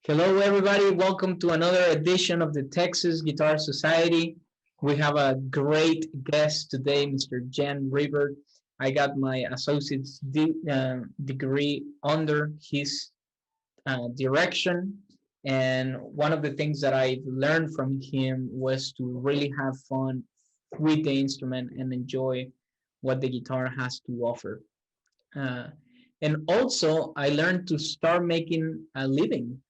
Hello, everybody. Welcome to another edition of the Texas Guitar Society. We have a great guest today, Mr. Jan Ryberg. I got my associate's degree under his direction. And one of the things that I learned from him was to really have fun with the instrument and enjoy what the guitar has to offer. Uh, and also, I learned to start making a living,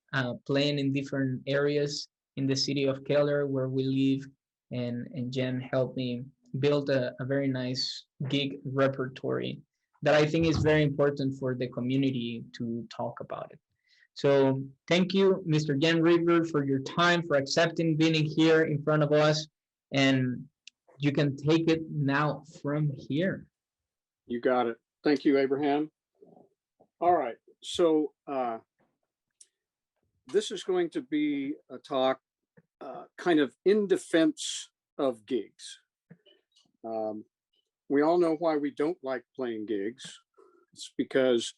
playing in different areas in the city of Keller where we live. And Jen helped me build a very nice gig repertory that I think is very important for the community to talk about it. So thank you, Mr. Jen River, for your time, for accepting being here in front of us. And you can take it now from here. You got it. Thank you, Abraham. All right. So this is going to be a talk kind of in defense of gigs. We all know why we don't like playing gigs. It's because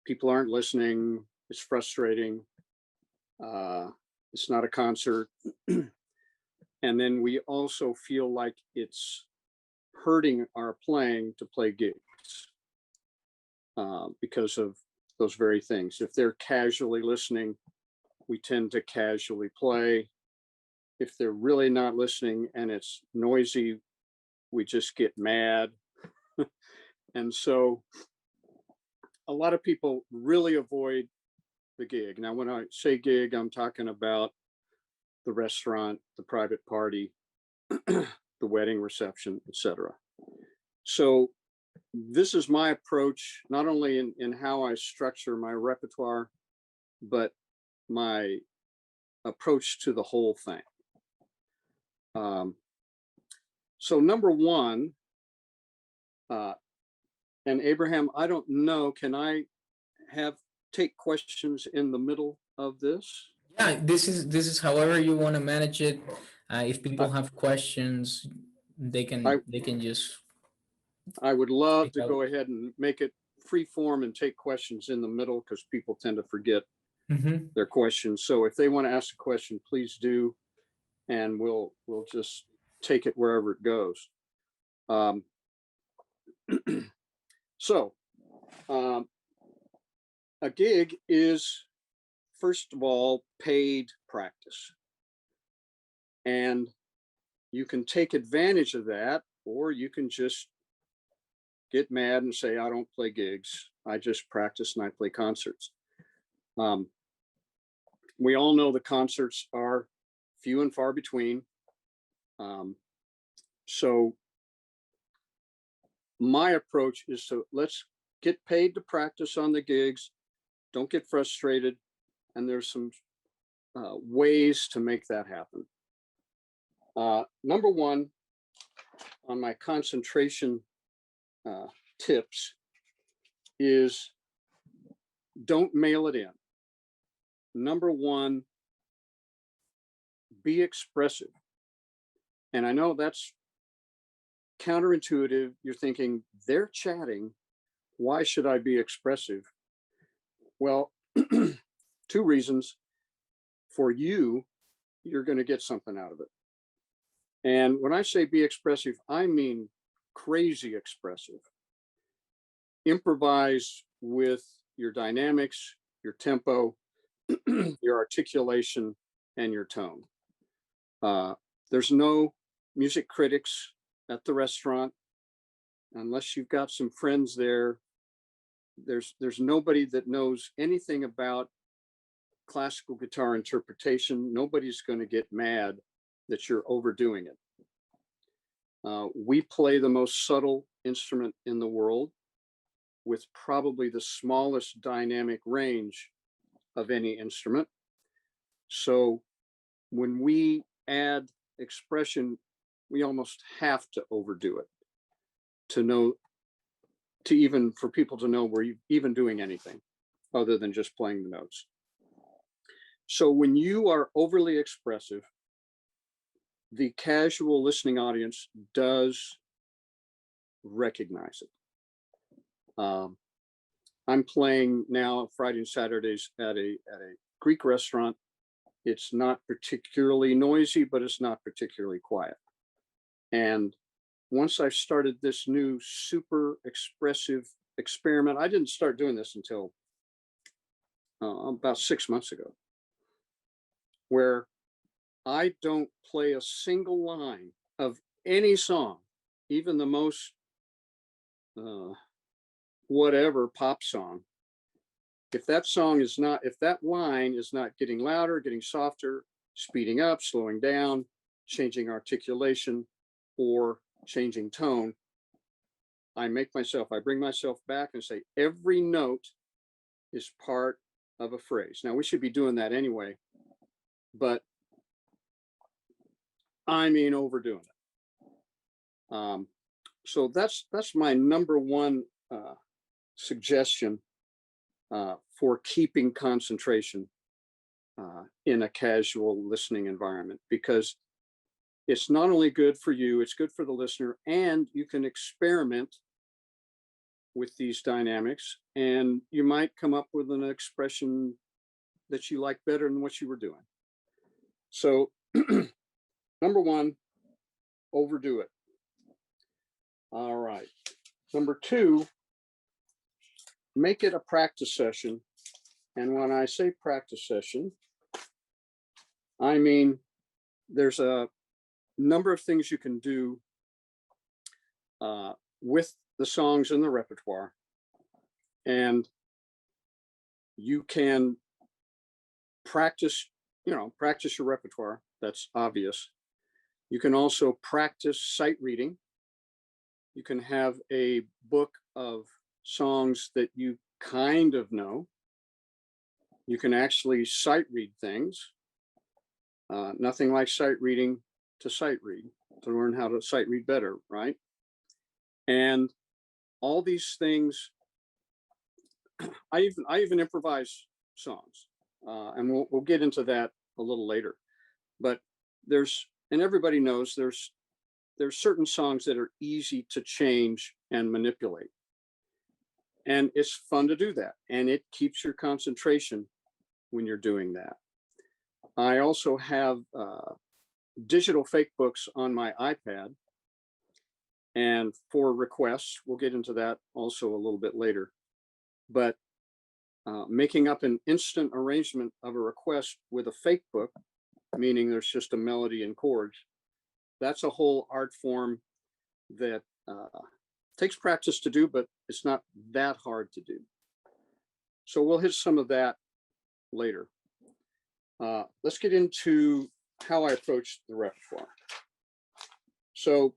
people aren't listening. It's frustrating. It's not a concert. And then we also feel like it's hurting our playing to play gigs because of those very things. If they're casually listening, we tend to casually play. If they're really not listening and it's noisy, we just get mad. And so a lot of people really avoid the gig. Now, when I say gig, I'm talking about the restaurant, the private party, the wedding reception, etc. So this is my approach, not only in how I structure my repertoire, but my approach to the whole thing. So number one, and Abraham, I don't know, can I take questions in the middle of this? Yeah, this is however you want to manage it. If people have questions, they can just. I would love to go ahead and make it free form and take questions in the middle because people tend to forget their questions. So if they want to ask a question, please do, and we'll just take it wherever it goes. So a gig is, first of all, paid practice. And you can take advantage of that, or you can just get mad and say, I don't play gigs. I just practice and I play concerts. We all know the concerts are few and far between. So my approach is to let's get paid to practice on the gigs. Don't get frustrated. And there's some ways to make that happen. Number one, on my concentration tips is don't mail it in. Number one, be expressive. And I know that's counterintuitive. You're thinking, they're chatting. Why should I be expressive? Well, two reasons. For you, you're going to get something out of it. And when I say be expressive, I mean crazy expressive. Improvise with your dynamics, your tempo, your articulation, and your tone. There's no music critics at the restaurant. Unless you've got some friends there, there's nobody that knows anything about classical guitar interpretation. Nobody's going to get mad that you're overdoing it. We play the most subtle instrument in the world with probably the smallest dynamic range of any instrument. So when we add expression, we almost have to overdo it for people to know we're even doing anything other than just playing the notes. So when you are overly expressive, the casual listening audience does recognize it. I'm playing now Friday and Saturdays at a Greek restaurant. It's not particularly noisy, but it's not particularly quiet. And once I started this new super expressive experiment, I didn't start doing this until about 6 months ago, where I don't play a single line of any song, even the most whatever pop song. If that line is not getting louder, getting softer, speeding up, slowing down, changing articulation, or changing tone, I bring myself back and say, every note is part of a phrase. Now, we should be doing that anyway, but I mean, overdoing it. So that's my number one suggestion for keeping concentration in a casual listening environment, because it's not only good for you, it's good for the listener, and you can experiment with these dynamics, and you might come up with an expression that you like better than what you were doing. So, number one, overdo it. All right. Number two, make it a practice session. And when I say practice session, I mean there's a number of things you can do with the songs in the repertoire. And you can practice your repertoire. That's obvious. You can also practice sight reading. You can have a book of songs that you kind of know. You can actually sight read things. Nothing like sight reading to sight read, to learn how to sight read better, right? And all these things, I even improvise songs, and we'll get into that a little later. But everybody knows there's certain songs that are easy to change and manipulate, and it's fun to do that, and it keeps your concentration when you're doing that. I also have digital fake books on my iPad, and for requests, we'll get into that also a little bit later. But making up an instant arrangement of a request with a fake book, meaning there's just a melody and chords, that's a whole art form that takes practice to do, but it's not that hard to do. So we'll hit some of that later. Let's get into how I approach the repertoire. So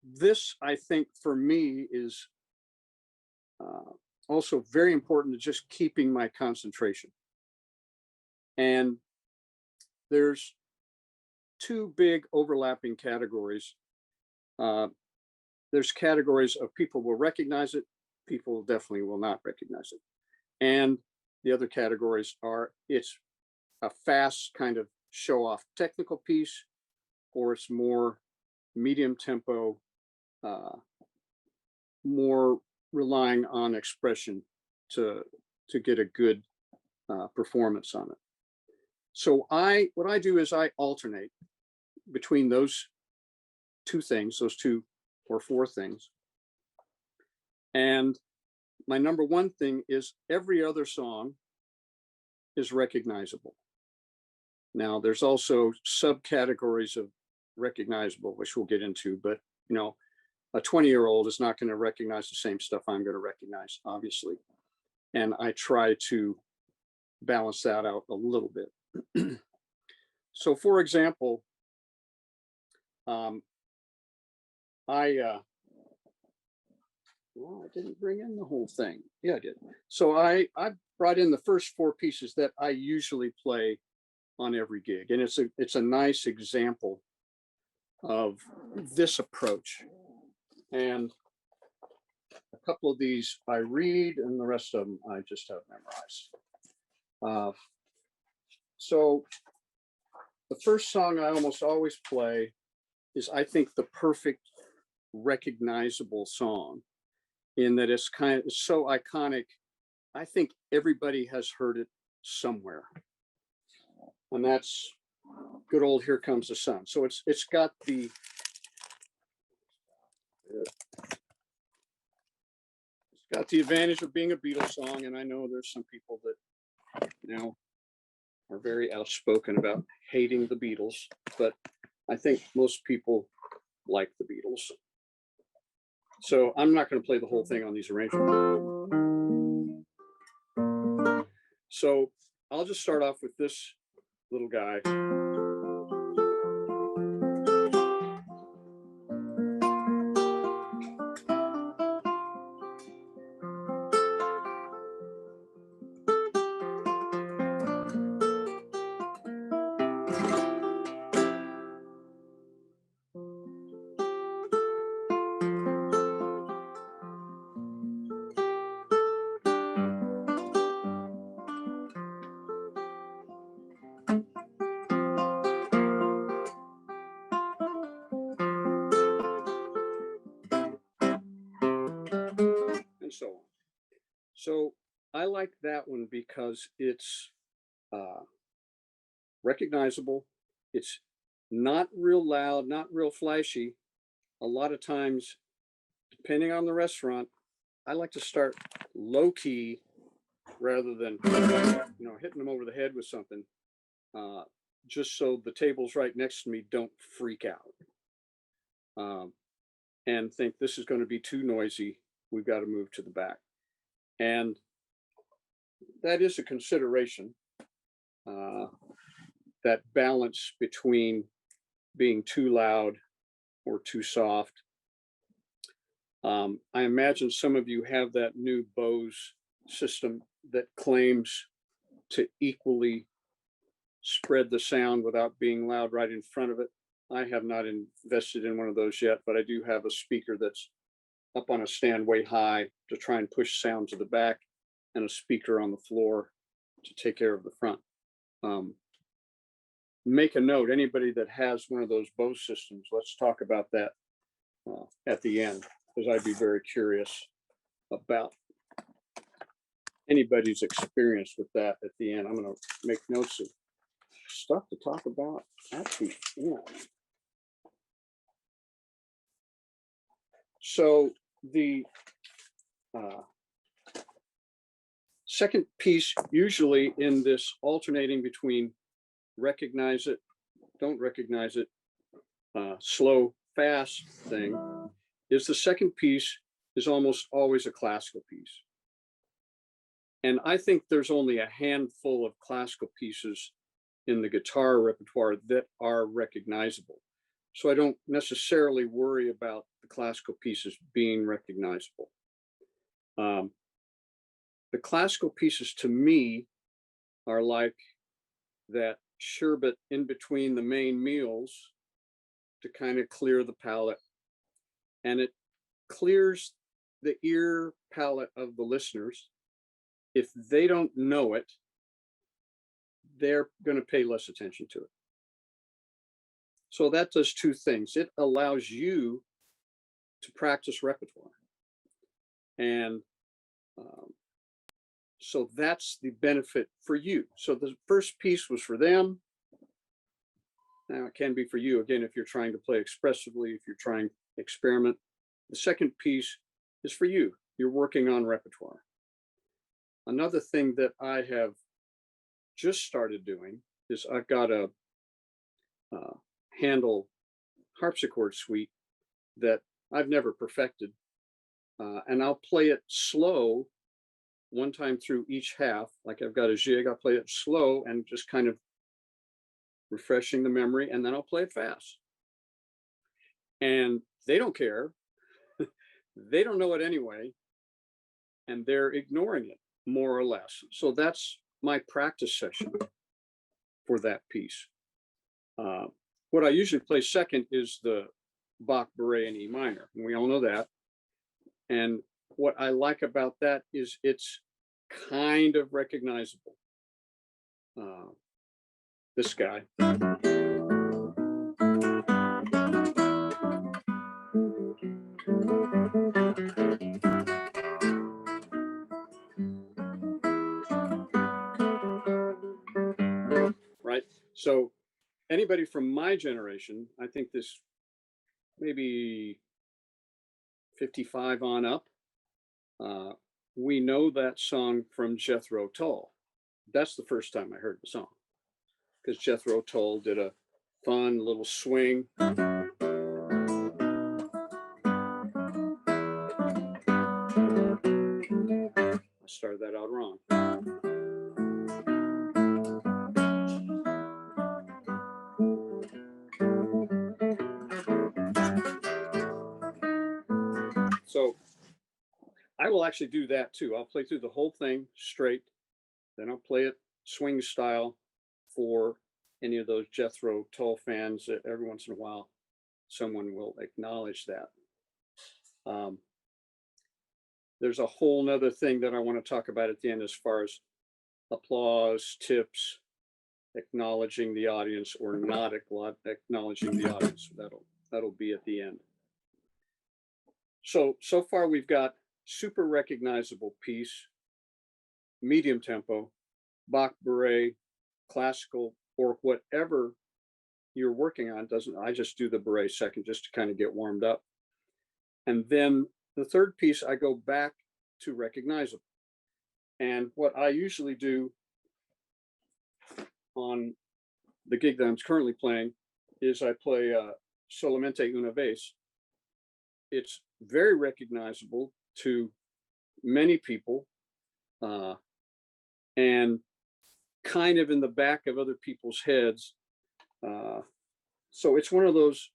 this, I think, for me is also very important to just keeping my concentration. And there's two big overlapping categories. There's categories of people will recognize it, people definitely will not recognize it. And the other categories are, it's a fast kind of show off technical piece, or it's more medium tempo, more relying on expression to get a good performance on it. So what I do is I alternate between those two things, those two or four things. And my number one thing is every other song is recognizable. Now, there's also subcategories of recognizable, which we'll get into, but a 20-year-old is not going to recognize the same stuff I'm going to recognize, obviously. And I try to balance that out a little bit. So, for example, I didn't bring in the whole thing. Yeah, I did. So I brought in the first four pieces that I usually play on every gig. And it's a nice example of this approach. And a couple of these I read, and the rest of them I just have memorized. So the first song I almost always play is, I think, the perfect recognizable song, in that it's so iconic I think everybody has heard it somewhere. And that's good old Here Comes the Sun. So it's got the advantage of being a Beatles song, and I know there's some people that are very outspoken about hating the Beatles, but I think most people like the Beatles. So I'm not going to play the whole thing on these arrangements. So I'll just start off with this little guy. And so on. So I like that one because it's recognizable. It's not real loud, not real flashy. A lot of times, depending on the restaurant, I like to start low key rather than hitting them over the head with something, just so the tables right next to me don't freak out and think this is going to be too noisy. We've got to move to the back. And that is a consideration, that balance between being too loud or too soft. I imagine some of you have that new Bose system that claims to equally spread the sound without being loud right in front of it. I have not invested in one of those yet, but I do have a speaker that's up on a stand way high to try and push sound to the back, and a speaker on the floor to take care of the front. Make a note, anybody that has one of those Bose systems, let's talk about that at the end, because I'd be very curious about anybody's experience with that at the end. I'm going to make notes of stuff to talk about at the end. So the second piece, usually in this alternating between recognize it, don't recognize it, slow, fast thing, is the second piece is almost always a classical piece. And I think there's only a handful of classical pieces in the guitar repertoire that are recognizable. So I don't necessarily worry about the classical pieces being recognizable. The classical pieces to me are like that sherbet in between the main meals to kind of clear the palate. And it clears the ear palate of the listeners. If they don't know it, they're going to pay less attention to it. So that does two things. It allows you to practice repertoire. And so that's the benefit for you. So the first piece was for them. Now it can be for you, again, if you're trying to play expressively, if you're trying to experiment. The second piece is for you. You're working on repertoire. Another thing that I have just started doing is I've got a Handel harpsichord suite that I've never perfected. And I'll play it slow one time through each half. Like I've got a jig, I'll play it slow and just kind of refreshing the memory, and then I'll play it fast. And they don't care. They don't know it anyway. And they're ignoring it more or less. So that's my practice session for that piece. What I usually play second is the Bach Bourrée in E minor, and we all know that. And what I like about that is it's kind of recognizable. This guy. So anybody from my generation, I think this maybe 55 on up, we know that song from Jethro Tull. That's the first time I heard the song, because Jethro Tull did a fun little swing. I started that out wrong. So I will actually do that too. I'll play through the whole thing straight, then I'll play it swing style for any of those Jethro Tull fans. Every once in a while, someone will acknowledge that. There's a whole nother thing that I want to talk about at the end as far as applause, tips, acknowledging the audience or not acknowledging the audience. That'll be at the end. So far we've got super recognizable piece, medium tempo, Bach Bourrée, classical, or whatever you're working on. I just do the Bourrée second just to kind of get warmed up. And then the third piece, I go back to recognizable. And what I usually do on the gig that I'm currently playing is I play Solamente una vez. It's very recognizable to many people, and kind of in the back of other people's heads. So it's one of those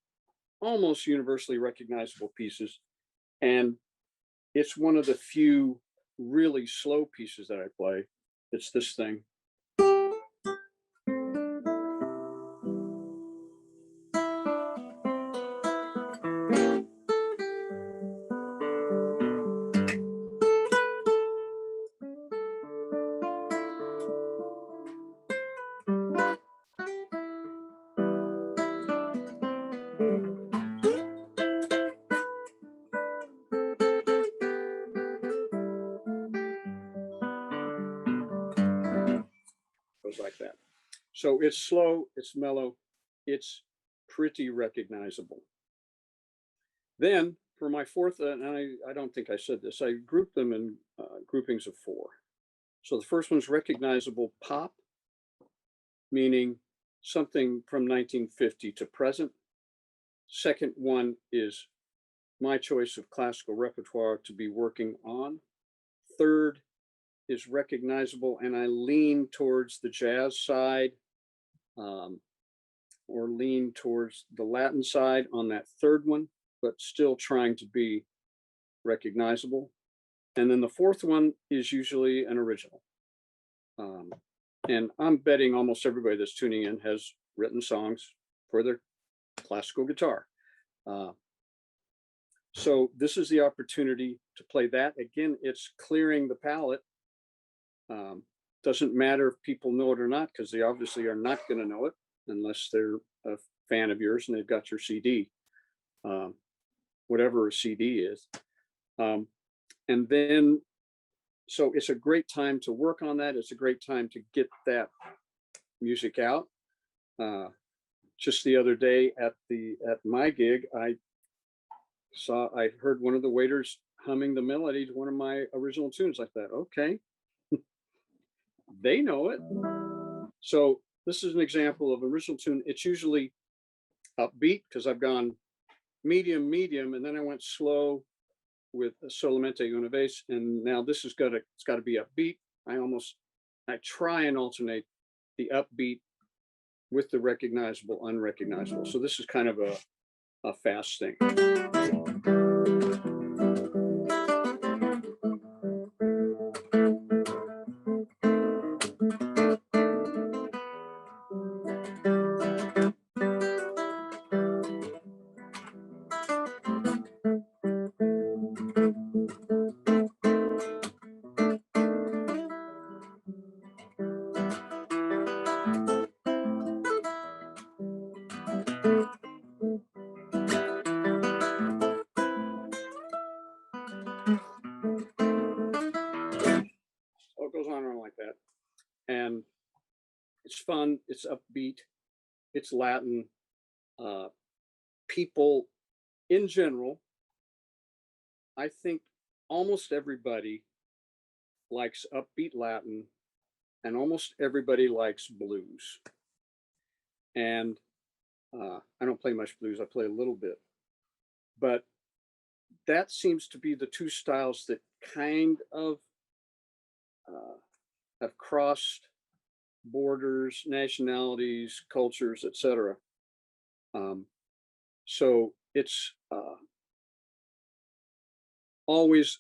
almost universally recognizable pieces. And it's one of the few really slow pieces that I play. It's this thing. Goes like that. So it's slow, it's mellow, it's pretty recognizable. Then for my fourth, and I don't think I said this, I grouped them in groupings of 4. So the first one's recognizable pop, meaning something from 1950 to present. Second one is my choice of classical repertoire to be working on. Third is recognizable, and I lean towards the jazz side, or lean towards the Latin side on that third one, but still trying to be recognizable. And then the fourth one is usually an original. And I'm betting almost everybody that's tuning in has written songs for their classical guitar. So this is the opportunity to play that. Again, it's clearing the palette. Doesn't matter if people know it or not, because they obviously are not going to know it unless they're a fan of yours and they've got your CD, whatever a CD is. And then, so it's a great time to work on that. It's a great time to get that music out. Just the other day at my gig, I heard one of the waiters humming the melody to one of my original tunes like that. Okay. They know it. So this is an example of original tune. It's usually upbeat because I've gone medium, and then I went slow with Solamente una vez, and now this has it's got to be upbeat. I try and alternate the upbeat with the recognizable, unrecognizable. So this is kind of a fast thing. So it goes on and on like that. And it's fun, it's upbeat, it's Latin. People in general, I think almost everybody likes upbeat Latin, and almost everybody likes blues. And I don't play much blues, I play a little bit. But that seems to be the two styles that kind of have crossed borders, nationalities, cultures, etc. So it's always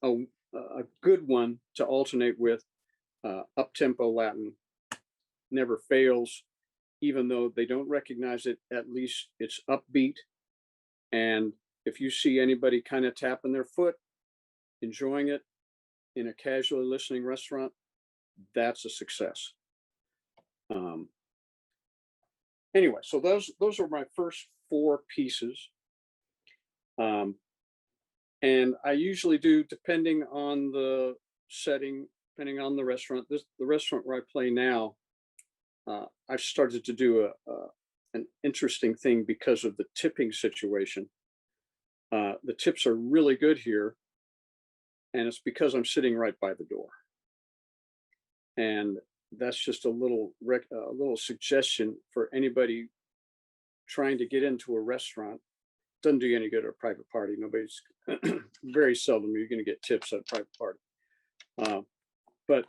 a good one to alternate with. Up-tempo Latin never fails, even though they don't recognize it. At least it's upbeat. And if you see anybody kind of tapping their foot, enjoying it in a casually listening restaurant, that's a success. Anyway, so those are my first 4 pieces. And I usually do, depending on the setting, depending on the restaurant. The restaurant where I play now, I've started to do an interesting thing because of the tipping situation. The tips are really good here, and it's because I'm sitting right by the door. And that's just a little suggestion for anybody trying to get into a restaurant. Doesn't do you any good at a private party. Nobody's very seldom you're going to get tips at a private party. But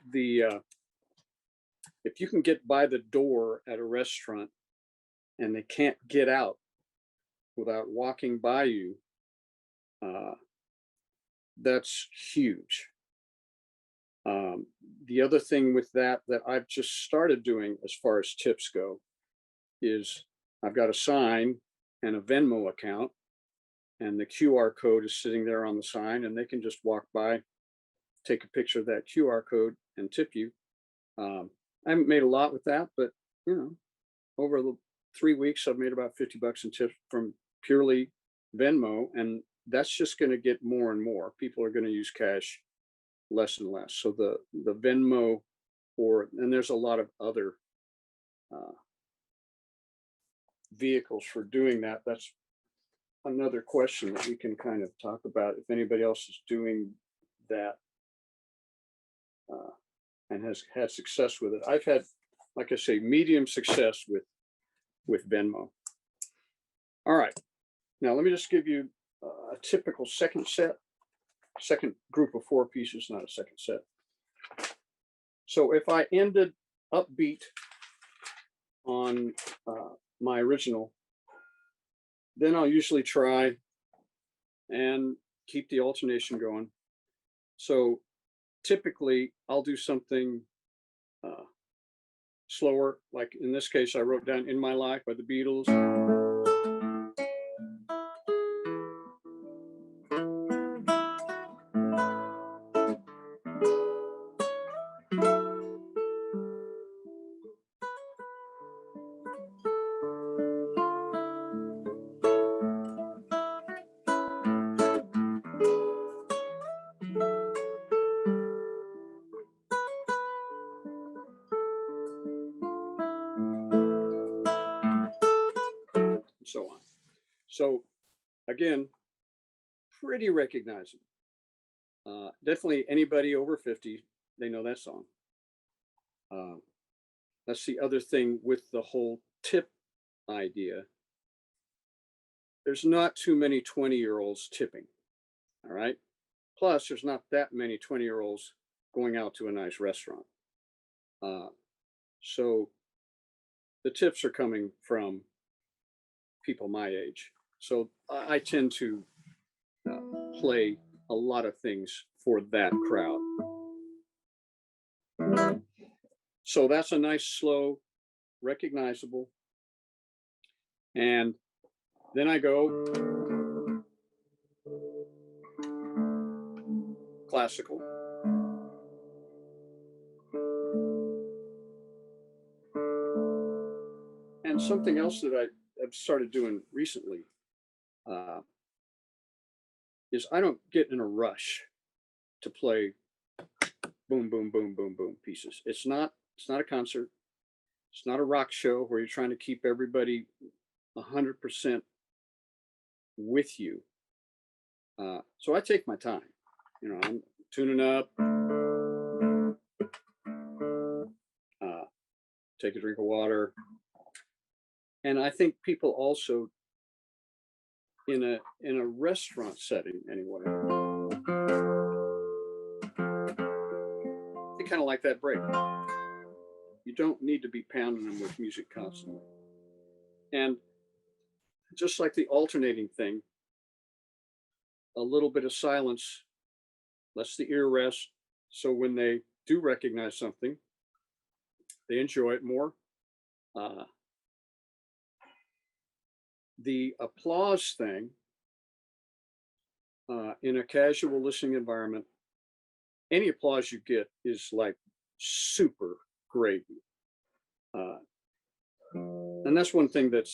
if you can get by the door at a restaurant and they can't get out without walking by you, that's huge. The other thing with that I've just started doing as far as tips go is I've got a sign and a Venmo account, and the QR code is sitting there on the sign, and they can just walk by, take a picture of that QR code, and tip you. I haven't made a lot with that, but over the 3 weeks, I've made about $50 in tips from purely Venmo, and that's just going to get more and more. People are going to use cash less and less. So the Venmo, and there's a lot of other vehicles for doing that. That's another question that we can kind of talk about, if anybody else is doing that and has had success with it. I've had, like I say, medium success with Venmo. All right, now let me just give you a typical second group of 4 pieces, not a second set. So if I ended upbeat on my original, then I'll usually try and keep the alternation going. So typically I'll do something slower, like in this case I wrote down In My Life by the Beatles. So on. So again, pretty recognizable. Definitely anybody over 50, they know that song. That's the other thing with the whole tip idea. There's not too many 20-year-olds tipping, all right? Plus, there's not that many 20-year-olds going out to a nice restaurant. So the tips are coming from people my age. So I tend to play a lot of things for that crowd. So that's a nice, slow, recognizable. And then I go classical. And something else that I have started doing recently is I don't get in a rush to play boom, boom, boom, boom, boom pieces. It's not a concert. It's not a rock show where you're trying to keep everybody 100% with you. So I take my time. I'm tuning up, take a drink of water. And I think people also in a restaurant setting anyway, they kind of like that break. You don't need to be pounding them with music constantly. And just like the alternating thing, a little bit of silence lets the ear rest. So when they do recognize something, they enjoy it more. The applause thing in a casual listening environment, any applause you get is like super gravy. And that's one thing that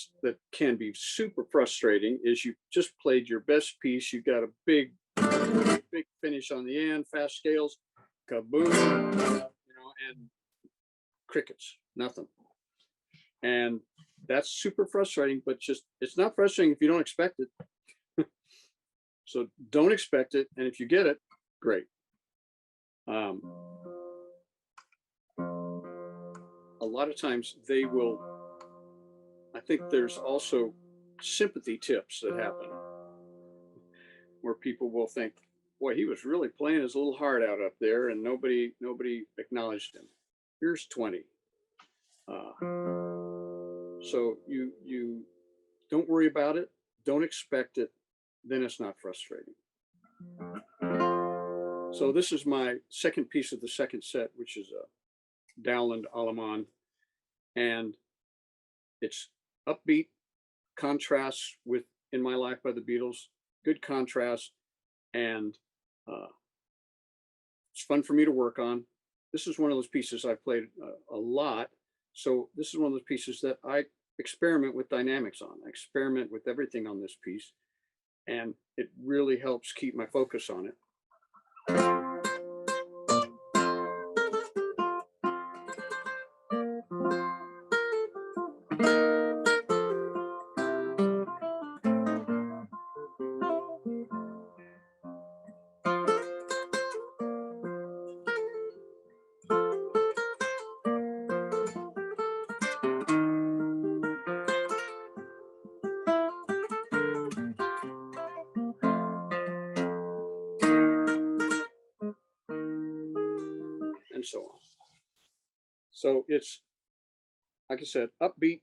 can be super frustrating is you just played your best piece. You got a big finish on the end, fast scales, kaboom, and crickets, nothing. And that's super frustrating, but it's not frustrating if you don't expect it. So don't expect it. And if you get it, great. A lot of times they will, I think there's also sympathy tips that happen where people will think, boy, he was really playing his little heart out up there and nobody acknowledged him. Here's 20. So you don't worry about it, don't expect it, then it's not frustrating. So this is my second piece of the second set, which is a Dowland Allemand, and it's upbeat, contrasts with In My Life by the Beatles, good contrast, and it's fun for me to work on. This is one of those pieces I played a lot. So this is one of those pieces that I experiment with dynamics on. I experiment with everything on this piece, and it really helps keep my focus on it. And so on. So it's, like I said, upbeat,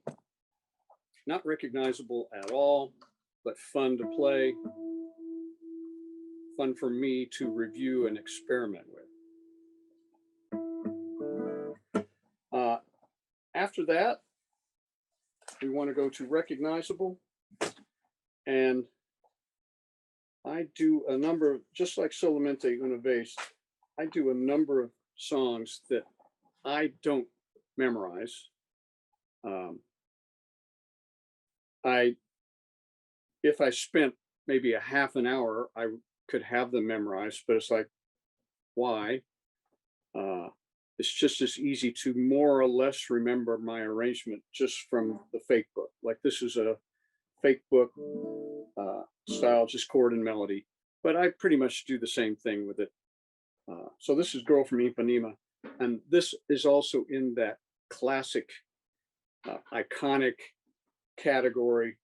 not recognizable at all, but fun to play, fun for me to review and experiment with. After that, we want to go to recognizable, and I do a number of, just like Solamente Una Vez, I do a number of songs that I don't memorize. If I spent maybe a half an hour, I could have them memorized, but it's like, why? It's just as easy to more or less remember my arrangement just from the fake book. Like this is a fake book style, just chord and melody, but I pretty much do the same thing with it. So this is Girl from Ipanema, and this is also in that classic, iconic category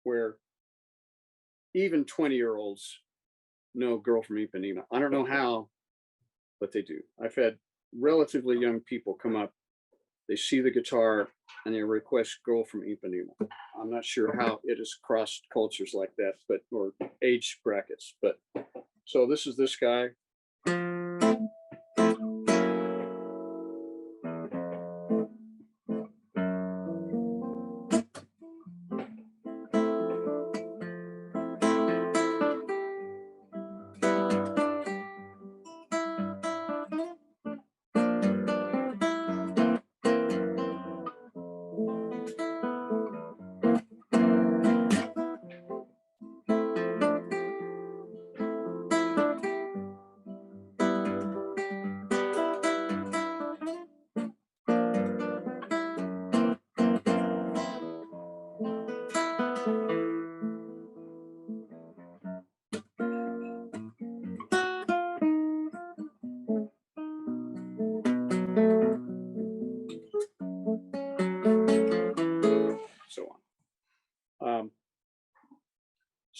where even 20-year-olds know Girl from Ipanema. I don't know how, but they do. I've had relatively young people come up, they see the guitar and they request Girl from Ipanema. I'm not sure how it has crossed cultures like that, but or age brackets. But so this is this guy.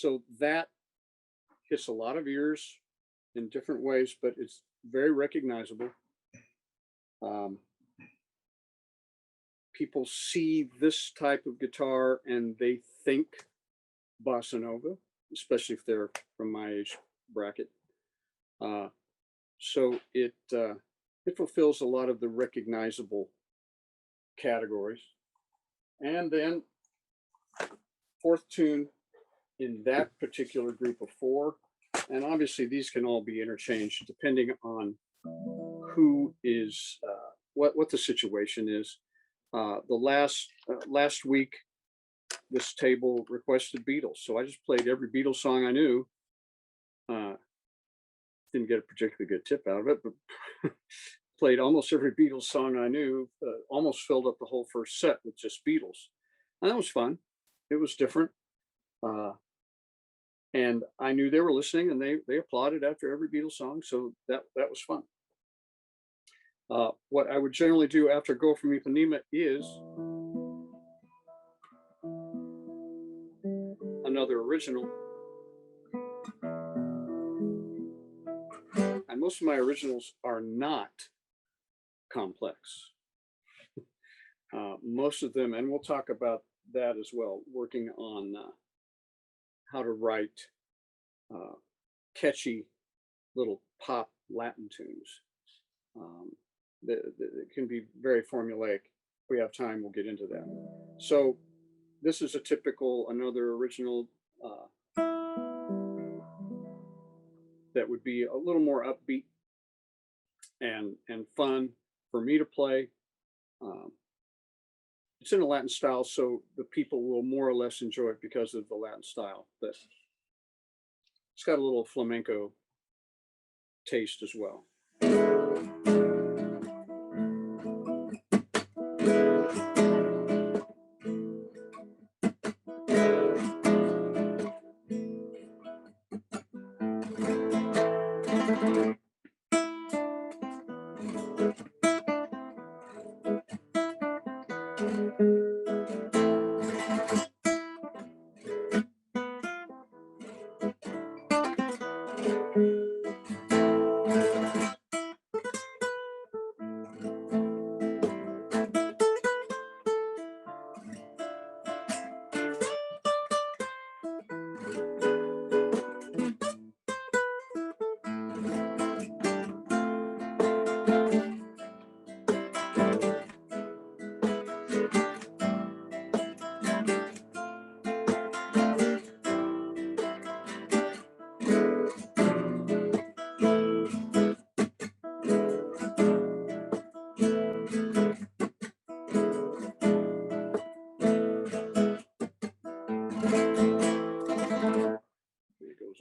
So that hits a lot of ears in different ways, but it's very recognizable. People see this type of guitar and they think bossa nova, especially if they're from my age bracket. So it fulfills a lot of the recognizable categories. And then fourth tune in that particular group of four, and obviously these can all be interchanged depending on who is what the situation is. The last week, this table requested Beatles, so I just played every Beatles song I knew. Didn't get a particularly good tip out of it, but played almost every Beatles song I knew. Almost filled up the whole first set with just Beatles, and that was fun. It was different, and I knew they were listening, and they applauded after every Beatles song, so that was fun. What I would generally do after Go From Ipanema is another original. And most of my originals are not complex. Most of them, and we'll talk about that as well, working on how to write catchy little pop Latin tunes. That can be very formulaic. If we have time, we'll get into that. So this is a typical, another original that would be a little more upbeat and fun for me to play. It's in a Latin style, so the people will more or less enjoy it because of the Latin style. But it's got a little flamenco taste as well.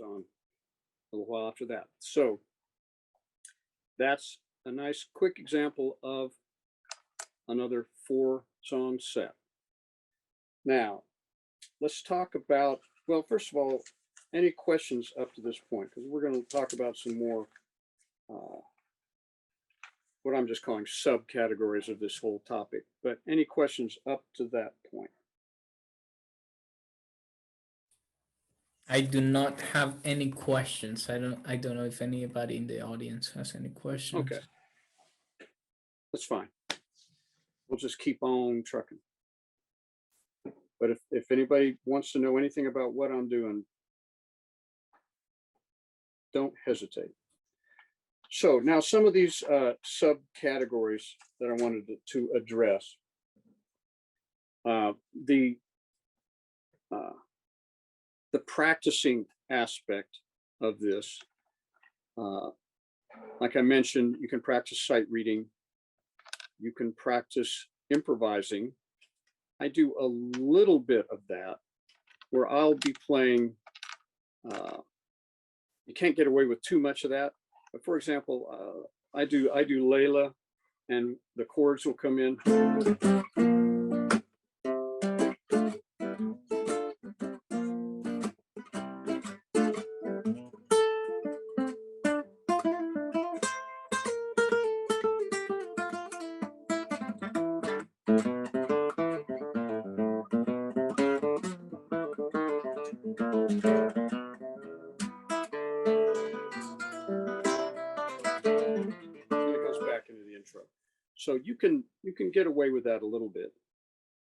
On a little while after that. So that's a nice quick example of another 4-song set. Now, let's talk about, well, first of all, any questions up to this point, because we're going to talk about some more what I'm just calling subcategories of this whole topic. But any questions up to that point? I do not have any questions. I don't know if anybody in the audience has any questions. Okay. That's fine. We'll just keep on trucking. But if anybody wants to know anything about what I'm doing, don't hesitate. So now some of these subcategories that I wanted to address. The practicing aspect of this, like I mentioned, you can practice sight reading, you can practice improvising. I do a little bit of that where I'll be playing, you can't get away with too much of that, but for example, I do Layla, and the chords will come in. So you can get away with that a little bit.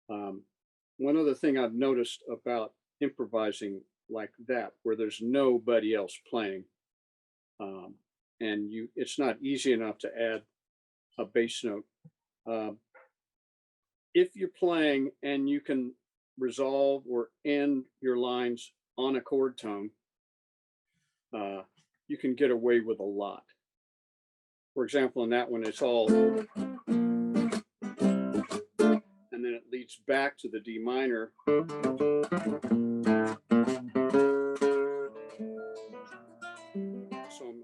One other thing I've noticed about improvising like that, where there's nobody else playing, and it's not easy enough to add a bass note. If you're playing and you can resolve or end your lines on a chord tone, you can get away with a lot. For example, in that one, it's all, and then it leads back to the D minor. So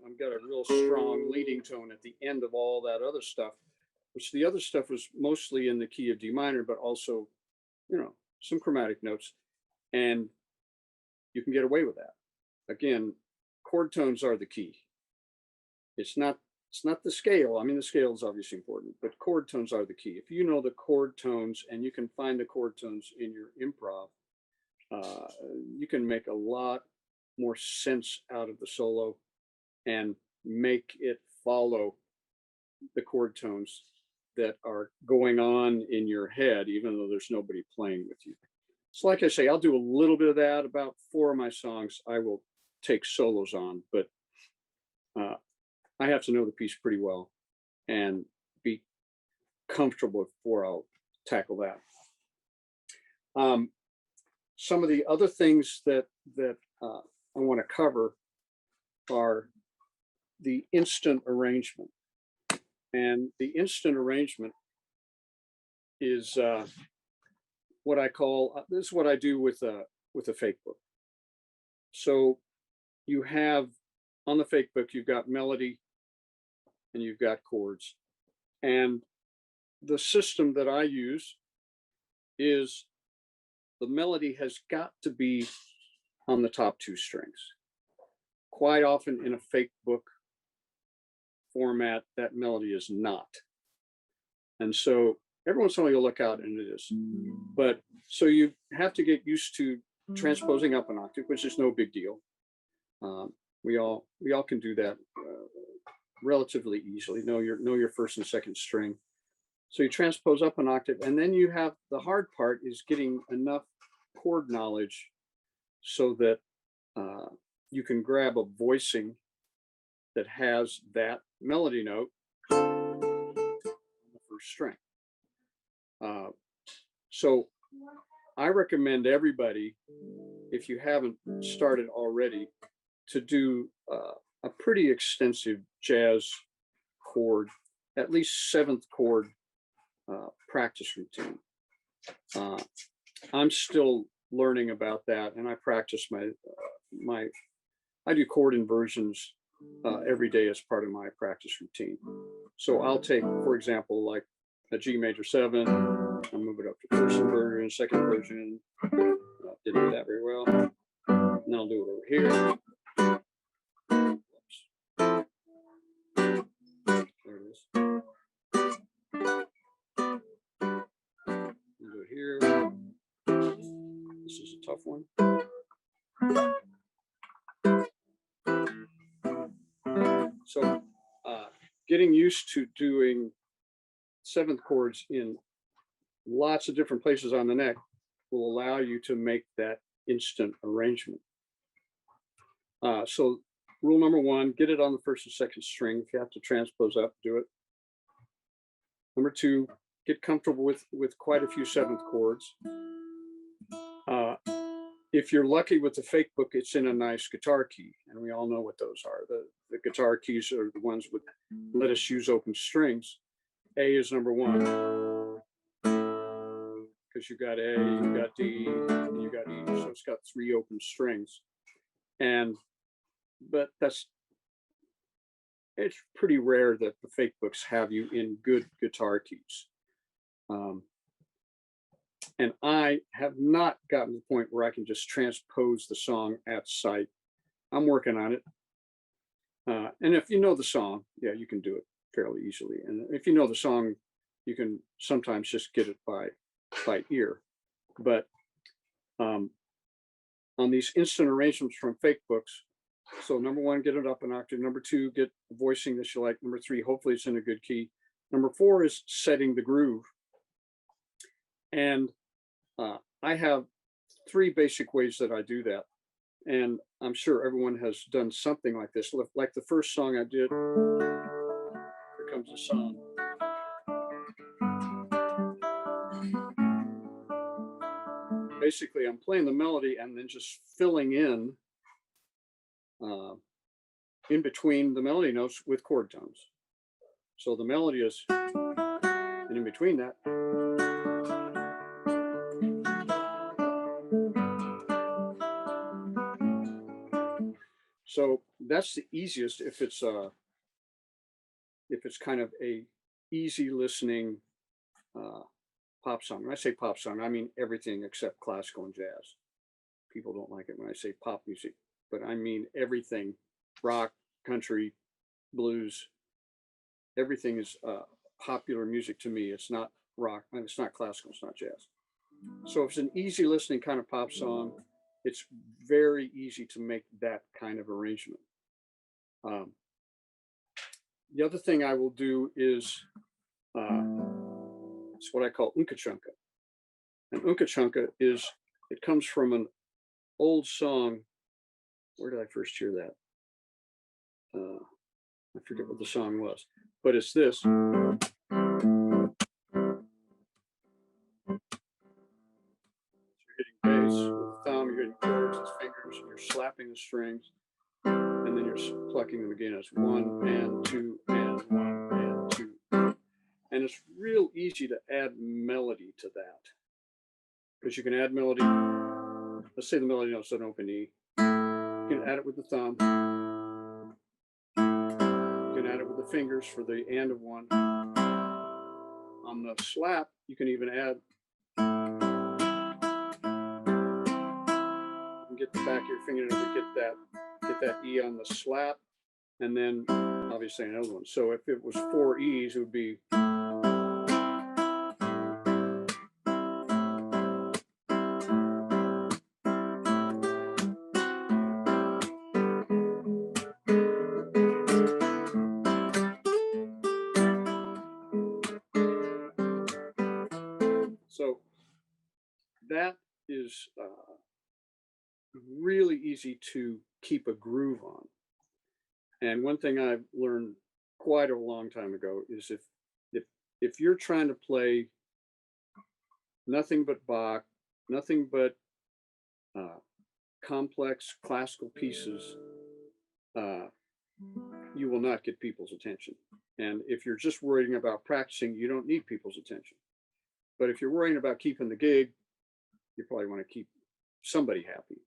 I've got a real strong leading tone at the end of all that other stuff, which the other stuff was mostly in the key of D minor, but also, some chromatic notes, and you can get away with that. Again, chord tones are the key. It's not the scale. I mean, the scale is obviously important, but chord tones are the key. If you know the chord tones and you can find the chord tones in your improv, you can make a lot more sense out of the solo and make it follow the chord tones that are going on in your head, even though there's nobody playing with you. So like I say, I'll do a little bit of that. About 4 of my songs I will take solos on, but I have to know the piece pretty well and be comfortable before I'll tackle that. Some of the other things that I want to cover are the instant arrangement. And the instant arrangement is what I call, this is what I do with a fake book. So you have, on the fake book, you've got melody and you've got chords. And the system that I use is the melody has got to be on the top 2 strings. Quite often in a fake book format, that melody is not. And so every once in a while you'll look out and it is. But so you have to get used to transposing up an octave, which is no big deal. We all can do that relatively easily. Know your first and second string. So you transpose up an octave, and then you have the hard part is getting enough chord knowledge so that you can grab a voicing that has that melody note on the first string. So I recommend everybody, if you haven't started already, to do a pretty extensive jazz chord, at least 7th chord practice routine. I'm still learning about that, and I practice I do chord inversions every day as part of my practice routine. So I'll take, for example, like a G major 7, I'll move it up to first inversion, second inversion. Didn't do that very well. And then I'll do it over here. Oops. There it is. I'll do it here. This is a tough one. So getting used to doing 7th chords in lots of different places on the neck will allow you to make that instant arrangement. So rule number 1, get it on the first and second string. If you have to transpose up, do it. Number 2, get comfortable with quite a few 7th chords. If you're lucky with the fake book, it's in a nice guitar key, and we all know what those are. The guitar keys are the ones with let us use open strings. A is number 1, because you got A, you got D, and you got E, so it's got 3 open strings. But it's pretty rare that the fake books have you in good guitar keys. And I have not gotten to the point where I can just transpose the song at sight. I'm working on it. And if you know the song, yeah, you can do it fairly easily. And if you know the song, you can sometimes just get it by ear. But on these instant arrangements from fake books, so number 1, get it up an octave. Number 2, get the voicing that you like. Number 3, hopefully it's in a good key. Number 4 is setting the groove. And I have 3 basic ways that I do that. And I'm sure everyone has done something like this. Like the first song I did, here comes the song. Basically, I'm playing the melody and then just filling in between the melody notes with chord tones. So the melody is, and in between that, so that's the easiest if it's kind of a easy listening pop song. When I say pop song, I mean everything except classical and jazz. People don't like it when I say pop music, but I mean everything: rock, country, blues. Everything is popular music to me. It's not rock, and it's not classical, it's not jazz. So if it's an easy listening kind of pop song, it's very easy to make that kind of arrangement. The other thing I will do is it's what I call unkachunka. And unkachunka is, it comes from an old song. Where did I first hear that? I forget what the song was, but it's this. You're hitting bass with the thumb, you're hitting chords with fingers, and you're slapping the strings, and then you're plucking them again. It's 1 and 2 and 1 and 2. And it's real easy to add melody to that, because you can add melody. Let's say the melody note's an open E. You can add it with the thumb. You can add it with the fingers for the and of 1. On the slap, you can even add. You can get the back of your fingernail to get that E on the slap, and then obviously another one. So if it was 4 E's, it would be. So that is really easy to keep a groove on. And one thing I've learned quite a long time ago is if you're trying to play nothing but Bach, nothing but complex classical pieces, you will not get people's attention. And if you're just worrying about practicing, you don't need people's attention. But if you're worrying about keeping the gig, you probably want to keep somebody happy.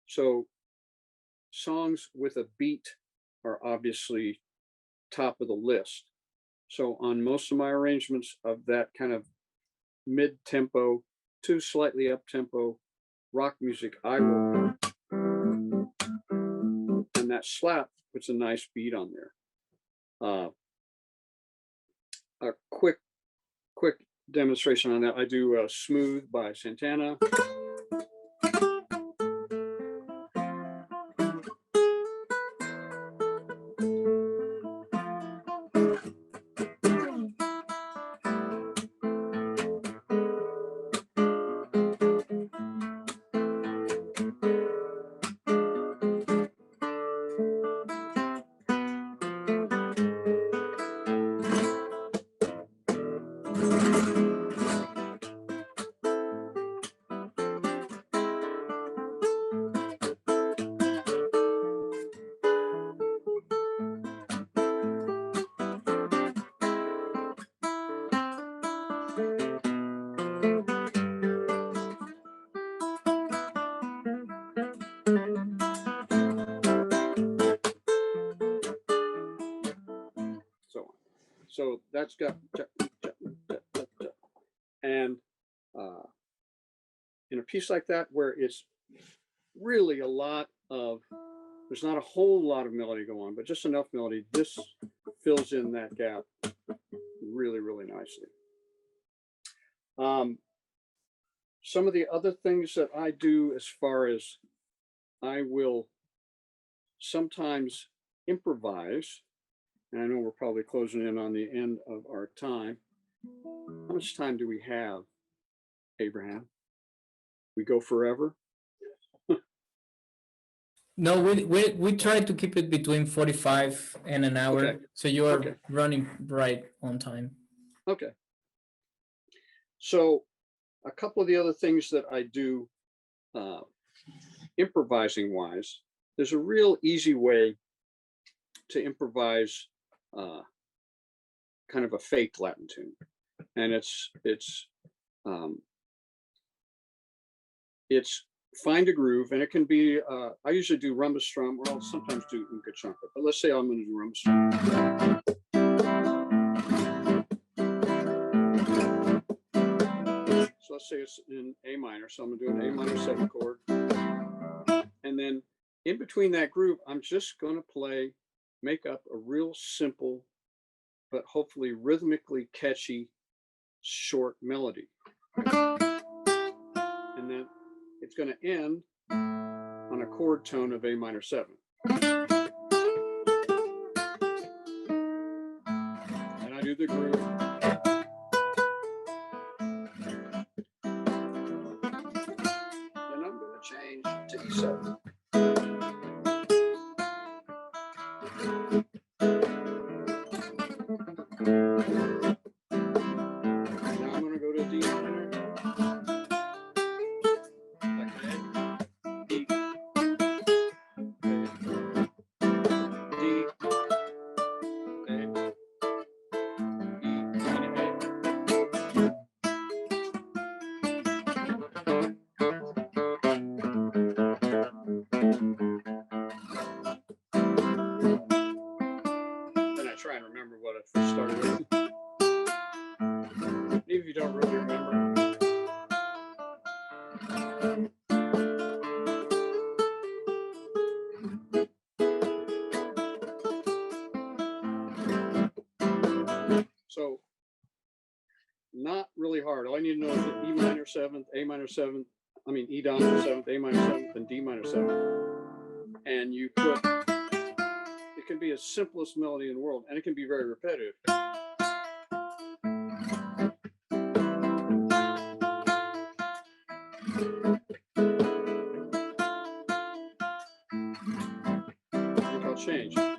So songs with a beat are obviously top of the list. So on most of my arrangements of that kind of mid-tempo to slightly up-tempo rock music, I will, and that slap puts a nice beat on there. A quick demonstration on that. I do Smooth by Santana. So that's got, and in a piece like that where it's really a lot of, there's not a whole lot of melody go on, but just enough melody, this fills in that gap really, really nicely. Some of the other things that I do, as far as I will sometimes improvise, And I know we're probably closing in on the end of our time. How much time do we have, Abraham? We go forever? No, we try to keep it between 45 and an hour. Okay. So you are Okay. running right on time. Okay. So a couple of the other things that I do improvising wise, there's a real easy way to improvise kind of a fake Latin tune. And it's find a groove, and it can be, I usually do rumba strum, or I'll sometimes do unka chunka, but let's say I'm going to do rumba strum. So let's say it's in A minor, so I'm going to do an A minor 7 chord. And then in between that groove, I'm just going to make up a real simple, but hopefully rhythmically catchy, short melody. And then it's going to end on a chord tone of A minor 7. And I do the groove. Then I'm going to change to E7. Now I'm going to go to D minor. Try and remember what I first started with. Even if you don't really remember. So, not really hard. All I need to know is that E minor 7th, A minor 7th, E dominant 7th, A minor 7th, and D minor 7th. And you put, it can be the simplest melody in the world, and it can be very repetitive. Look, I'll change. Now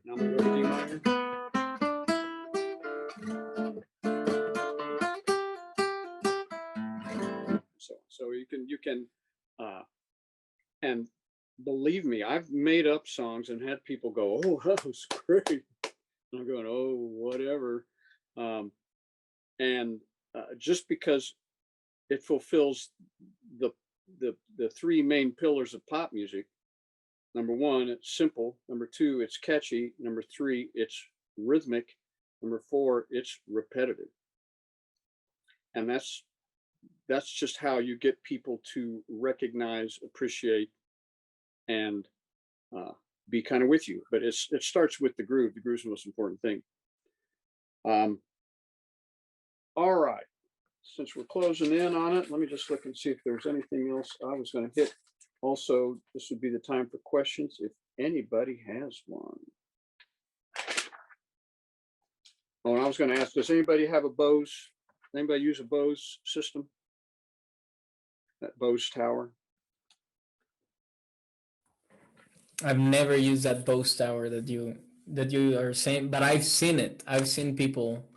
I'm going to go to D minor. So you can, and believe me, I've made up songs and had people go, "Oh, that was great." And I'm going, "Oh, whatever," and just because it fulfills the three main pillars of pop music. Number one, it's simple. Number two, it's catchy. Number three, it's rhythmic. Number four, it's repetitive. And that's just how you get people to recognize, appreciate, and be kind of with you. But it starts with the groove. The groove's the most important thing. All right. Since we're closing in on it, let me just look and see if there's anything else I was going to hit. Also, this would be the time for questions if anybody has one. Oh, and I was going to ask, does anybody have a Bose? Anybody use a Bose system? That Bose tower? I've never used that Bose tower that you are saying, but I've seen it. I've seen people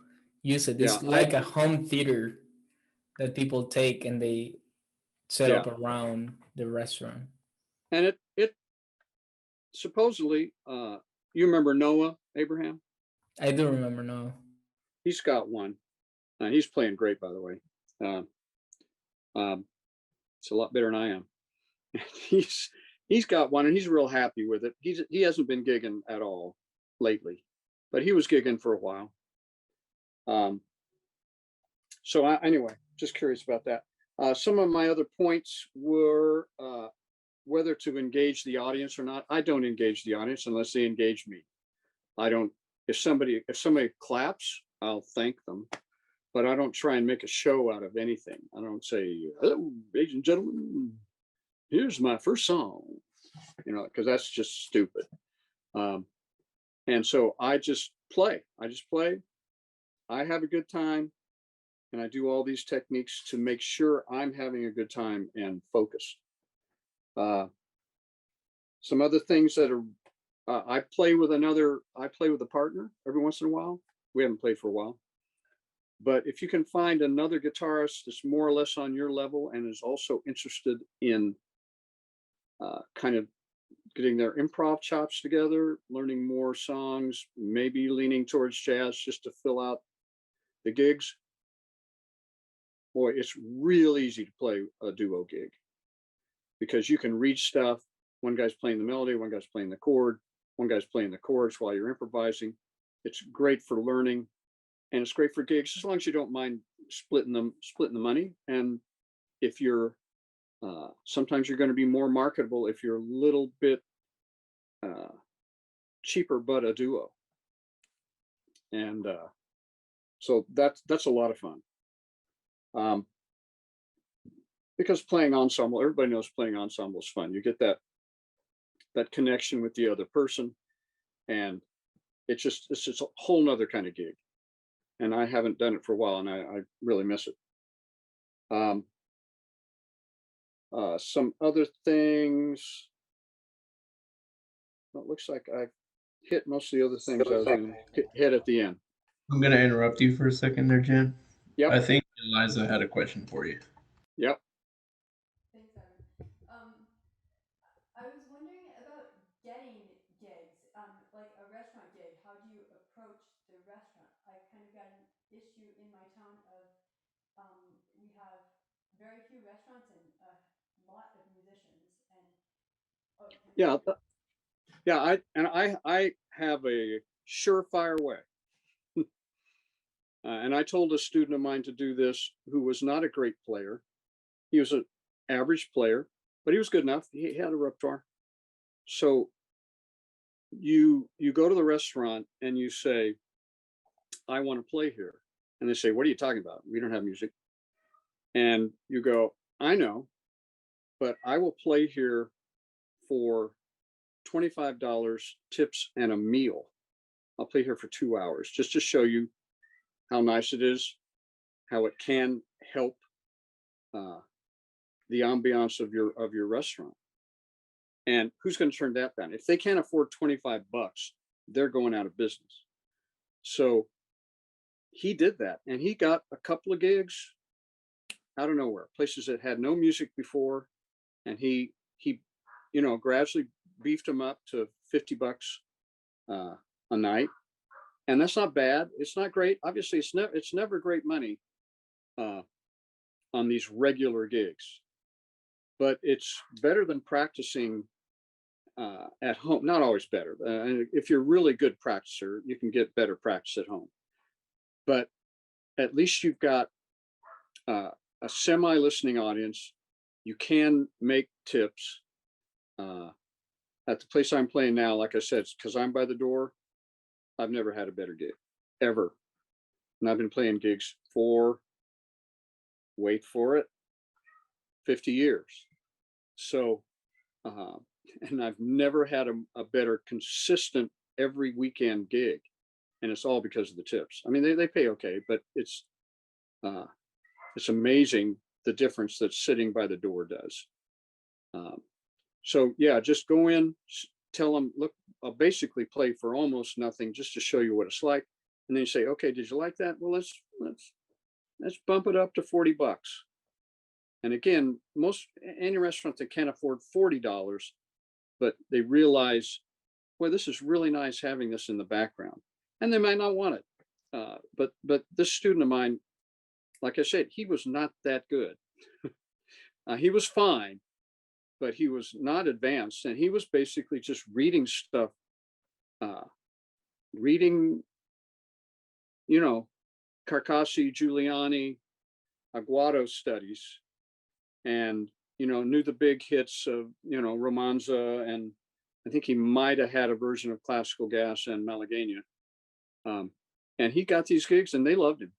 use it. It's like a home theater that people take and they set up around the restaurant. And it supposedly, you remember Noah, Abraham? I do remember Noah. He's got one. He's playing great, by the way. It's a lot better than I am. He's got one, and he's real happy with it. He hasn't been gigging at all lately, but he was gigging for a while. So anyway, just curious about that. Some of my other points were whether to engage the audience or not. I don't engage the audience unless they engage me. I don't. If somebody claps, I'll thank them, but I don't try and make a show out of anything. I don't say, "Hello, ladies and gentlemen, here's my first song," because that's just stupid. Um, and so I just play. I have a good time, and I do all these techniques to make sure I'm having a good time and focused. Uh, some other things that are I play with a partner every once in a while. We haven't played for a while. But if you can find another guitarist that's more or less on your level and is also interested in kind of getting their improv chops together, learning more songs, maybe leaning towards jazz just to fill out the gigs, boy, it's real easy to play a duo gig because you can read stuff. One guy's playing the melody, one guy's playing the chord, one guy's playing the chords while you're improvising. It's great for learning, and it's great for gigs as long as you don't mind splitting the money. And if you're sometimes you're going to be more marketable if you're a little bit cheaper, but a duo. And so that's a lot of fun. Because playing ensemble, everybody knows playing ensemble is fun. You get that connection with the other person, and it's just a whole nother kind of gig. And I haven't done it for a while, and I really miss it. Some other things. Well, it looks like I've hit most of the other things I was going to hit at the end. I'm gonna interrupt you for a second there, Jen. Yep. I think Eliza had a question for you. Yep. Thanks, Evan. I was wondering about getting gigs, like a restaurant gig. How do you approach the restaurant? I've kind of got an issue in my town of we have very few restaurants and a lot of musicians, and Yeah. Yeah. I have a surefire way. And I told a student of mine to do this who was not a great player. He was an average player, but he was good enough. He had a repertoire. So you go to the restaurant and you say, I want to play here. And they say, what are you talking about? We don't have music. And you go, I know, but I will play here for $25 tips and a meal. I'll play here for 2 hours just to show you how nice it is, how it can help the ambiance of your restaurant. And who's going to turn that down? If they can't afford $25, they're going out of business. So he did that, and he got a couple of gigs out of nowhere, places that had no music before, and he gradually beefed them up to $50 a night, and that's not bad. It's not great. Obviously, it's never great money on these regular gigs, but it's better than practicing at home. Not always better. If you're a really good practicer, you can get better practice at home. But at least you've got a semi-listening audience. You can make tips. At the place I'm playing now, like I said, it's because I'm by the door. I've never had a better gig, ever. And I've been playing gigs for, wait for it, 50 years. So, and I've never had a better consistent every weekend gig. And it's all because of the tips. I mean, they pay okay, but it's amazing the difference that sitting by the door does. So yeah, just go in, tell them, look, I'll basically play for almost nothing just to show you what it's like. And then you say, okay, did you like that? Well, let's bump it up to $40. And again, any restaurant that can't afford $40, but they realize, well, this is really nice having this in the background, and they might not want it. But this student of mine, like I said, he was not that good. He was fine, but he was not advanced, and he was basically just reading stuff, reading, Carcassi, Giuliani, Aguado studies, and knew the big hits of Romanza, and I think he might have had a version of Classical Gas and Malagueña. And he got these gigs, and they loved him.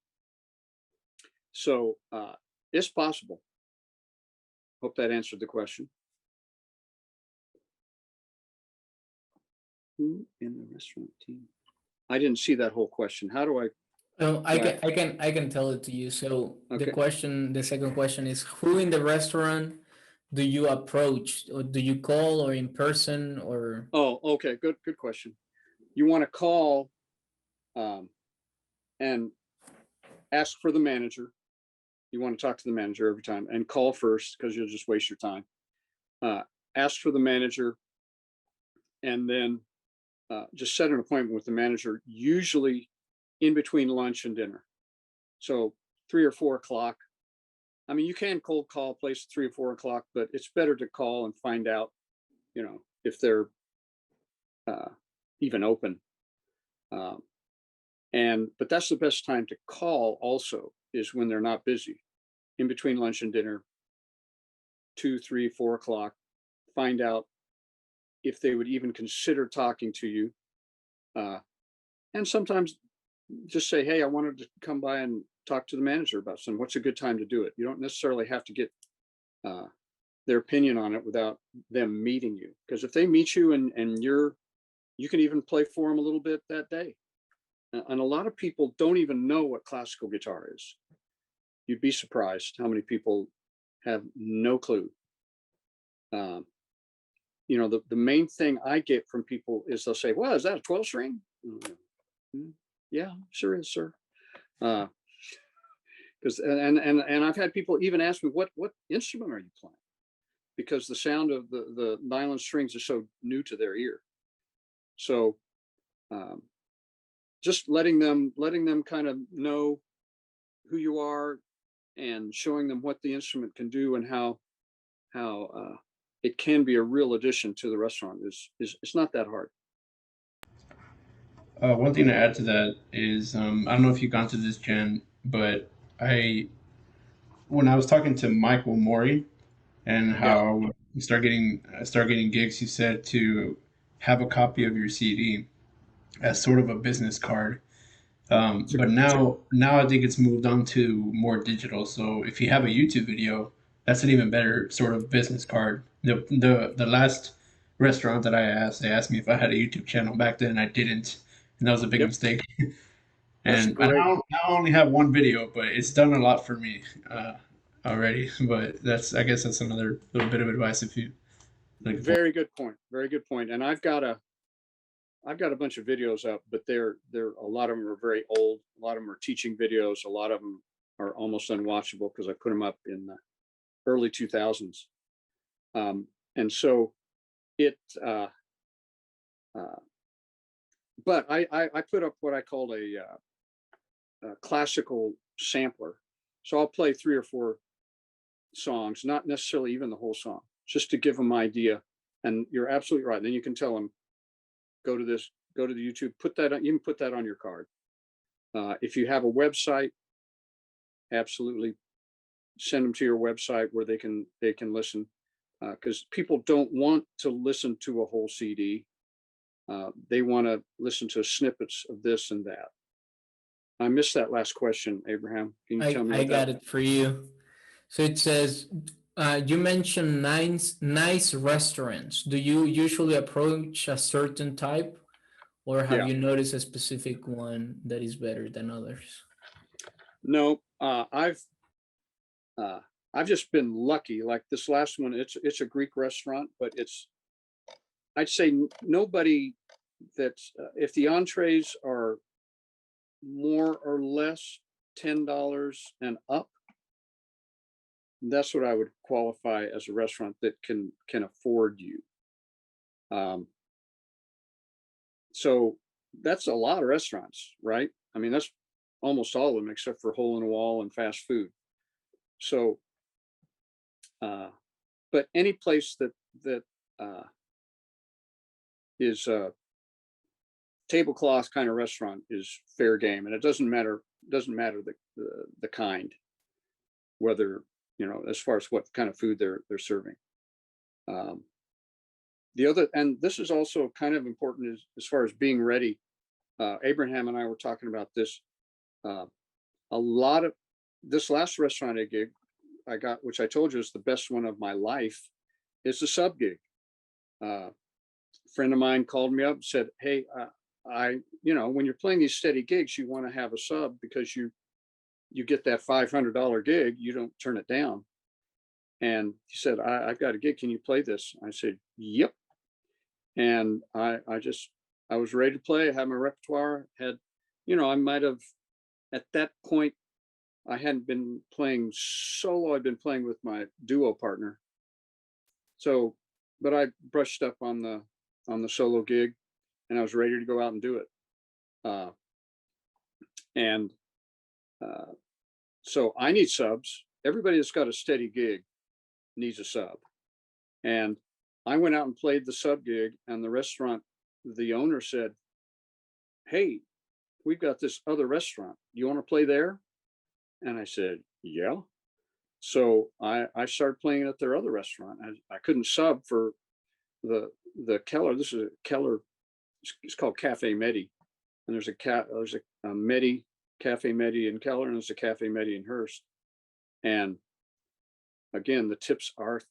So it's possible. Hope that answered the question. Who in the restaurant team? I didn't see that whole question. How do I? I Right. can tell it to you. So Okay. the second question is, who in the restaurant do you approach, or do you call, or in person, or? Oh, okay. Good question. You want to call and ask for the manager. You want to talk to the manager every time, and call first because you'll just waste your time. Ask for the manager, and then just set an appointment with the manager, usually in between lunch and dinner. So 3 or 4 o'clock. I mean, you can cold call a place at 3 or 4 o'clock, but it's better to call and find out, if they're even open. But that's the best time to call also, is when they're not busy, in between lunch and dinner, 2, 3, 4 o'clock. Find out if they would even consider talking to you. And sometimes just say, hey, I wanted to come by and talk to the manager about something. What's a good time to do it? You don't necessarily have to get their opinion on it without them meeting you. Because if they meet you and you can even play for them a little bit that day. And a lot of people don't even know what classical guitar is. You'd be surprised how many people have no clue. The main thing I get from people is they'll say, well, is that a 12 string? Yeah, sure is, sir. Because and I've had people even ask me, what instrument are you playing? Because the sound of the nylon strings is so new to their ear. So just letting them kind of know who you are, and showing them what the instrument can do, and how it can be a real addition to the restaurant is it's not that hard. One thing to add to that is I don't know if you've gone to this, Jen, but when I was talking to Michael Mori and Yeah. how you start getting gigs, you said to have a copy of your CD as sort of a business card. But now I think it's moved on to more digital. So if you have a YouTube video, that's an even better sort of business card. The last restaurant that I asked, they asked me if I had a YouTube channel. Back then I didn't, and that was a big Yep. mistake. That's And I great. now only have one video, but it's done a lot for me already. But I guess that's another little bit of advice if you looking for. Very good point. Very good point. And I've got a bunch of videos up, but they're a lot of them are very old. A lot of them are teaching videos. A lot of them are almost unwatchable because I put them up in the early 2000s. And so it, but I put up what I called a classical sampler. So I'll play 3 or 4 songs, not necessarily even the whole song, just to give them an idea. And you're absolutely right. Then you can tell them, go to the YouTube, you can put that on your card. If you have a website, absolutely send them to your website where they can listen, because people don't want to listen to a whole CD. They want to listen to snippets of this and that. I missed that last question, Abraham. Can you tell me? I got it for you. So it says, you mentioned nice restaurants. Do you usually approach a certain type, or have Yeah. you noticed a specific one that is better than others? No, I've just been lucky. Like this last one, it's a Greek restaurant, but I'd say nobody that's if the entrees are more or less $10 and up, that's what I would qualify as a restaurant that can afford you. So that's a lot of restaurants, right? I mean, that's almost all of them except for hole in the wall and fast food. So, but any place that is a tablecloth kind of restaurant is fair game, and it doesn't matter the kind, whether as far as what kind of food they're serving. The other, and this is also kind of important as far as being ready. Abraham and I were talking about this. A lot of this last restaurant I got, which I told you is the best one of my life, is the sub gig. friend of mine called me up and said, hey, when you're playing these steady gigs, you want to have a sub because you get that $500 gig, you don't turn it down. And he said, I've got a gig. Can you play this? I said, yep. And I was ready to play. I had my repertoire. I might have, at that point, I hadn't been playing solo. I'd been playing with my duo partner. So, but I brushed up on the solo gig, and I was ready to go out and do it. So I need subs. Everybody that's got a steady gig needs a sub. And I went out and played the sub gig, and the restaurant, the owner said, hey, we've got this other restaurant. You want to play there? And I said, yeah. So I started playing at their other restaurant. I couldn't sub for the Keller. This is a Keller. It's called Cafe Medi. And there's a Medi, Cafe Medi in Keller, and there's a Cafe Medi in Hearst. And again, the tips are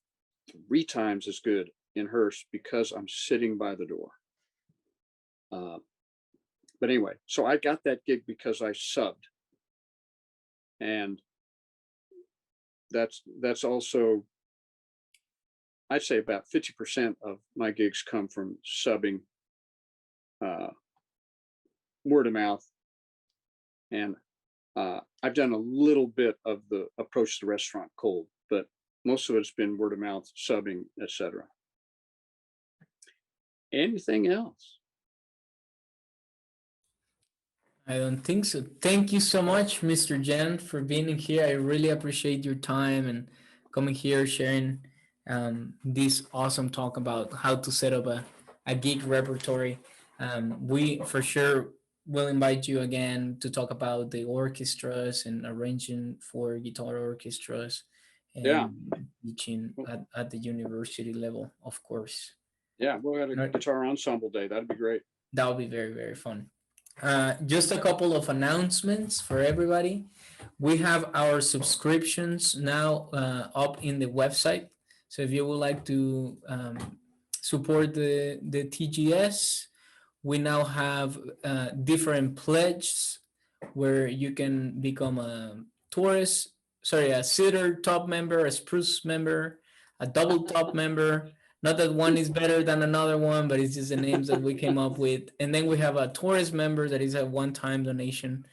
3 times as good in Hearst because I'm sitting by the door. But anyway, so I got that gig because I subbed. And that's also, I'd say about 50% of my gigs come from subbing, word of mouth. And I've done a little bit of the approach the restaurant cold, but most of it's been word of mouth, subbing, etc. Anything else? I don't think so. Thank you so much, Mr. Jen, for being here. I really appreciate your time and coming here, sharing this awesome talk about how to set up a gig repertory. We for sure will invite you again to talk about the orchestras and arranging for guitar orchestras and teaching at the university level, of course. Yeah, we'll have a guitar ensemble day. That'd be great. That would be very, very fun. Just a couple of announcements for everybody. We have our subscriptions now up in the website. So if you would like to support the TGS, we now have different pledges where you can become a cedar top member, a spruce member, a double top member. Not that one is better than another one, but it's just the names that we came up with. And then we have a Taurus member that is a one-time donation.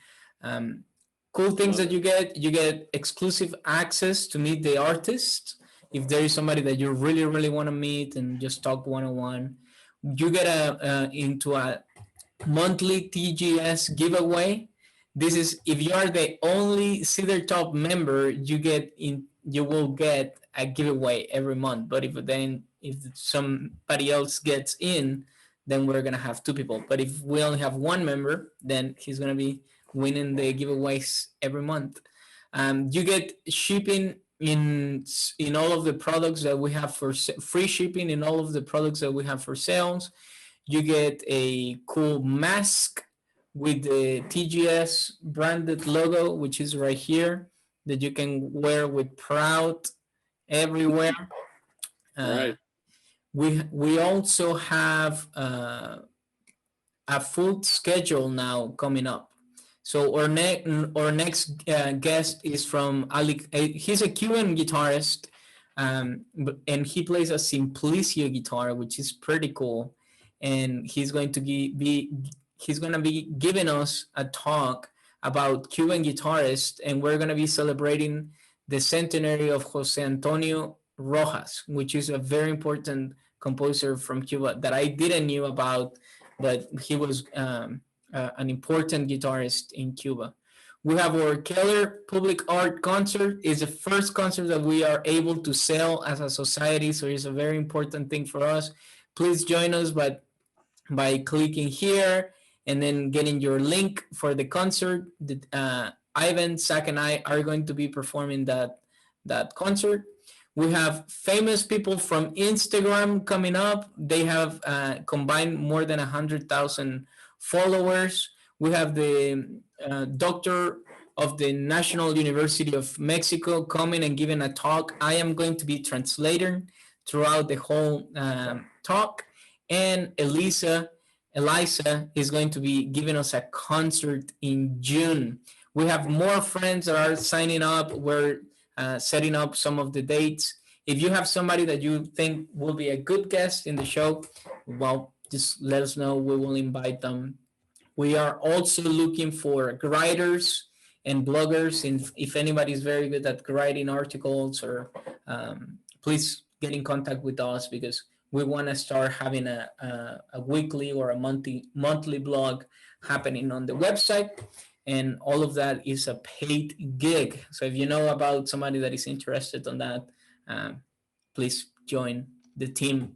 Cool things that you get exclusive access to meet the artist. If there is somebody that you really, really want to meet and just talk one-on-one, you get into a monthly TGS giveaway. This is if you are the only Cedar Top member, you will get a giveaway every month. But if somebody else gets in, then we're gonna have 2 people. But if we only have 1 member, then he's gonna be winning the giveaways every month. You get shipping in all of the products that we have for free shipping in all of the products that we have for sales. You get a cool mask with the TGS branded logo, which is right here, that you can wear with proud everywhere. Right. We also have a full schedule now coming up. So our next guest is from Ali. He's a Cuban guitarist, and he plays a Simplicio guitar, which is pretty cool. And he's going to be giving us a talk about Cuban guitarists, and we're going to be celebrating the centenary of Jose Antonio Rojas, which is a very important composer from Cuba that I didn't knew about, but he was an important guitarist in Cuba. We have our Keller Public Art Concert. It's the first concert that we are able to sell as a society, so it's a very important thing for us. Please join us by clicking here and then getting your link for the concert. Ivan, Zach, and I are going to be performing that concert. We have famous people from Instagram coming up. They have combined more than 100,000 followers. We have the doctor of the National University of Mexico coming and giving a talk. I am going to be translating throughout the whole talk. And Eliza is going to be giving us a concert in June. We have more friends that are signing up. We're setting up some of the dates. If you have somebody that you think will be a good guest in the show, well, just let us know. We will invite them. We are also looking for writers and bloggers. And if anybody is very good at writing articles, or please get in contact with us, because we want to start having a weekly or a monthly blog happening on the website. And all of that is a paid gig. So if you know about somebody that is interested on that, please join the team.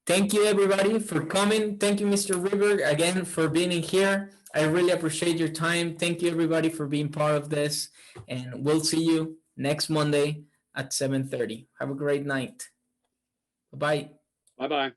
Thank you, everybody, for coming. Thank you, Mr. Ryberg, again, for being in here. I really appreciate your time. Thank you, everybody, for being part of this. And we'll see you next Monday at 7:30. Have a great night. Bye-bye. Bye-bye.